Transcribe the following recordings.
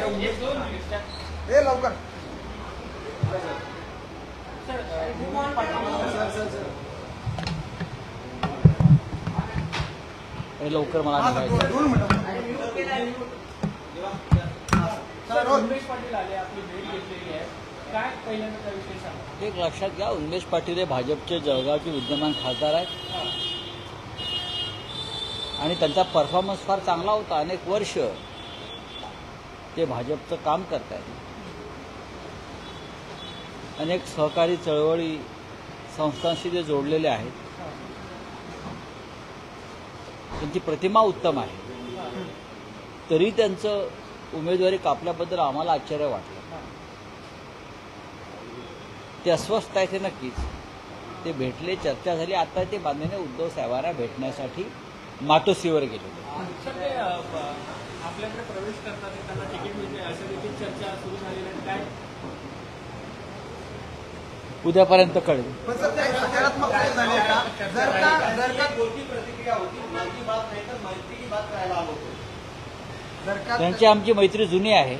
हे लवकर लवकर मला उन्मेष पाटील आले, आपली भेट घेतलेली आहे, काय पहिल्यांदा त्या विषयी सांगा. एक लक्षात घ्या, उन्मेष पाटील हे भाजपचे जळगावचे विद्यमान खासदार आहेत आणि त्यांचा परफॉर्मन्स फार चांगला होता. अनेक वर्ष ते भाजपचं काम करत आहेत. अनेक सहकारी चळवळी संस्थांशी ते जोडलेले आहेत. त्यांची प्रतिमा उत्तम आहे. तरी त्यांचं उमेदवारी कापल्याबद्दल आम्हाला आश्चर्य वाटलं. ते अस्वस्थ आहे, ते नक्कीच. ते भेटले, चर्चा झाली. आता ते माननीय उद्धव साहेबांना भेटण्यासाठी मातोश्रीवर गेले. आपल्याकडे प्रवेश करतात, त्यांना तिकीट मिळते असं देखील चर्चा सुरू झालेली आहे. काय उद्यापर्यंत कळेल. सकारात्मक झाले का? जर का कोणती प्रतिक्रिया होती? मन की बात नाही तर मैत्री की बात करायला आलो होतो. त्यांची आमची मैत्री जुनी आहे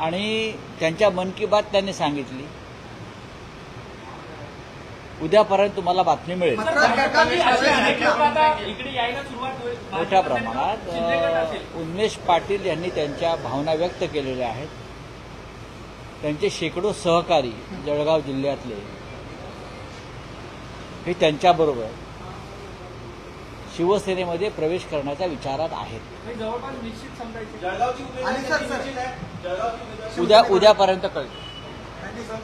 आणि त्यांच्या मन की बात त्यांनी सांगितली. उद्यापर्यंत तुम्हाला बातमी मिळेल. इकडे यायला सुरुवात होईल मोठ्या प्रमाणात. उन्मेष पाटील यांनी त्यांच्या भावना व्यक्त केलेल्या आहेत. त्यांचे शेकडो सहकारी जळगाव जिल्ह्यातले हे त्यांच्याबरोबर शिवसेनेमध्ये प्रवेश करण्याच्या विचारात आहेत. जवळपास निश्चित समजायचे. जळगावची आणि सर उद्यापर्यंत कळेल. उद्यापर्यंत कळेल. Thank you sir.